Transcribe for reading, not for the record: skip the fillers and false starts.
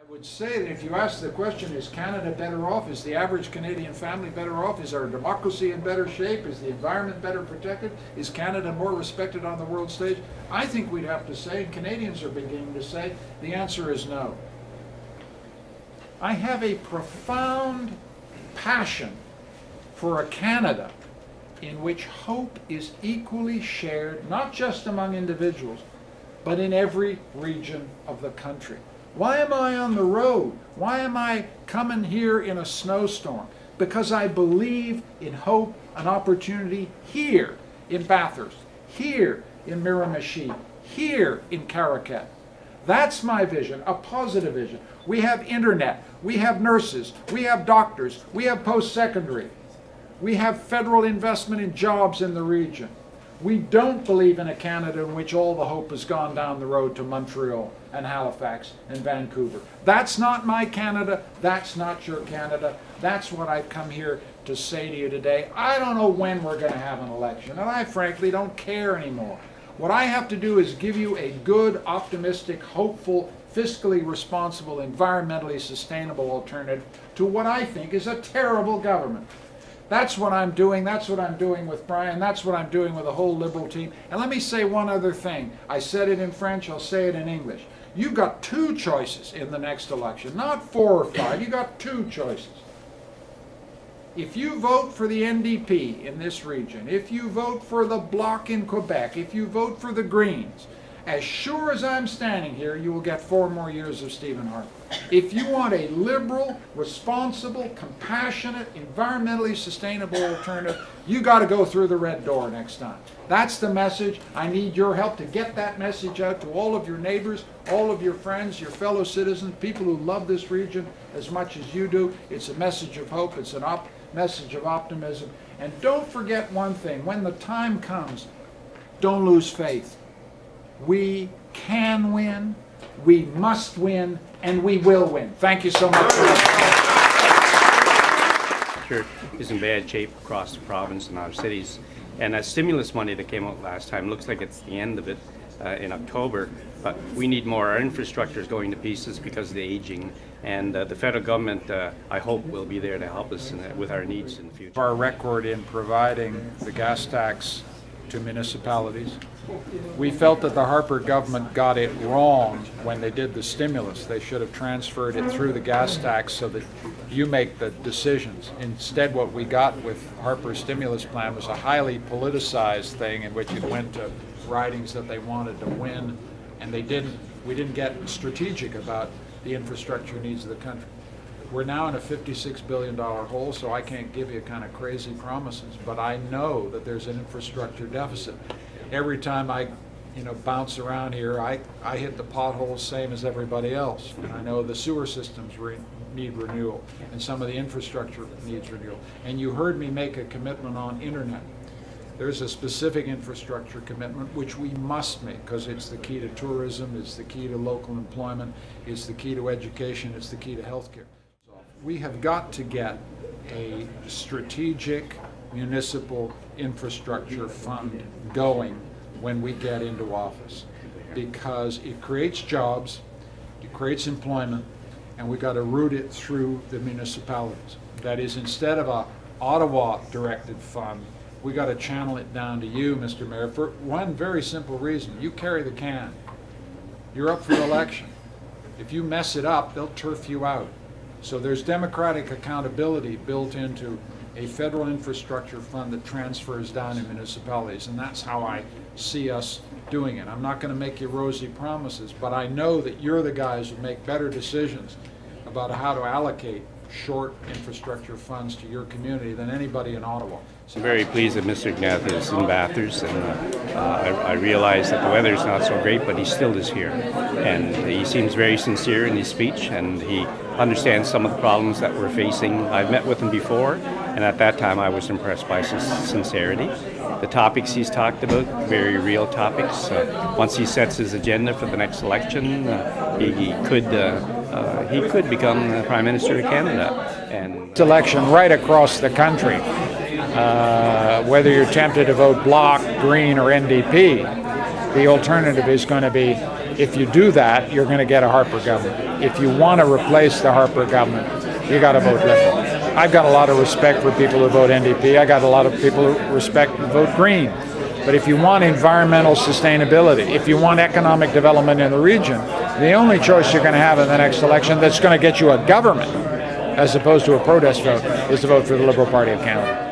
I would say that if you ask the question, is Canada better off? Is the average Canadian family better off? Is our democracy in better shape? Is the environment better protected? Is Canada more respected on the world stage? I think we'd have to say, and Canadians are beginning to say, the answer is no. I have a profound passion for a Canada in which hope is equally shared, not just among individuals, but in every region of the country. Why am I on the road? Why am I coming here in a snowstorm? Because I believe in hope and opportunity here in Bathurst, here in Miramichi, here in Caracat. That's my vision, a positive vision. We have internet, we have nurses, we have doctors, we have post-secondary. We have federal investment in jobs in the region. We don't believe in a Canada in which all the hope has gone down the road to Montreal and Halifax and Vancouver. That's not my Canada. That's not your Canada. That's what I've come here to say to you today. I don't know when we're going to have an election, and I frankly don't care anymore. What I have to do is give you a good, optimistic, hopeful, fiscally responsible, environmentally sustainable alternative to what I think is a terrible government. That's what I'm doing. That's what I'm doing with Brian. That's what I'm doing with the whole Liberal team. And let me say one other thing. I said it in French. I'll say it in English. You've got two choices in the next election, not 4 or 5. You've got two choices. If you vote for the NDP in this region, if you vote for the Bloc in Quebec, if you vote for the Greens, as sure as I'm standing here, you will get 4 more years of Stephen Harper. If you want a liberal, responsible, compassionate, environmentally sustainable alternative, you got to go through the red door next time. That's the message. I need your help to get that message out to all of your neighbors, all of your friends, your fellow citizens, people who love this region as much as you do. It's a message of hope. It's a message of optimism. And don't forget one thing. When the time comes, don't lose faith. We can win, we must win, and we will win. Thank you so much for that. Sure, is in bad shape across the province and our cities. And that stimulus money that came out last time looks like it's the end of it in October. But we need more. Our infrastructure is going to pieces because of the aging. And the federal government, I hope, will be there to help us with our needs in the future. Our record in providing the gas tax to municipalities. We felt that the Harper government got it wrong when they did the stimulus. They should have transferred it through the gas tax so that you make the decisions. Instead, what we got with Harper's stimulus plan was a highly politicized thing in which it went to ridings that they wanted to win, and we didn't get strategic about the infrastructure needs of the country. We're now in a $56 billion hole, so I can't give you kind of crazy promises, but I know that there's an infrastructure deficit. Every time I bounce around here, I hit the potholes same as everybody else. And I know the sewer systems need renewal, and some of the infrastructure needs renewal. And you heard me make a commitment on internet. There's a specific infrastructure commitment which we must make because it's the key to tourism, it's the key to local employment, it's the key to education, it's the key to healthcare. We have got to get a strategic municipal infrastructure fund going when we get into office, because it creates jobs, it creates employment, and we got to route it through the municipalities. That is, instead of a Ottawa-directed fund, we got to channel it down to you, Mr. Mayor, for one very simple reason. You carry the can. You're up for election. If you mess it up, they'll turf you out. So there's democratic accountability built into a federal infrastructure fund that transfers down to municipalities, and that's how I see us doing it. I'm not going to make you rosy promises, but I know that you're the guys who make better decisions about how to allocate short infrastructure funds to your community than anybody in Ottawa. I'm very pleased that Mr. Ignatieff is in Bathurst, and I realize that the weather is not so great, but he still is here. And he seems very sincere in his speech, and he understands some of the problems that we're facing. I've met with him before, and at that time I was impressed by his sincerity. The topics he's talked about, very real topics. Once he sets his agenda for the next election, he could become the Prime Minister of Canada. And Election right across the country. Whether you're tempted to vote Bloc, Green, or NDP, the alternative is going to be, if you do that, you're going to get a Harper government. If you want to replace the Harper government, you got to vote Liberal. I've got a lot of respect for people who vote NDP. I got a lot of people who respect and vote Green. But if you want environmental sustainability, if you want economic development in the region, the only choice you're going to have in the next election that's going to get you a government, as opposed to a protest vote, is to vote for the Liberal Party of Canada.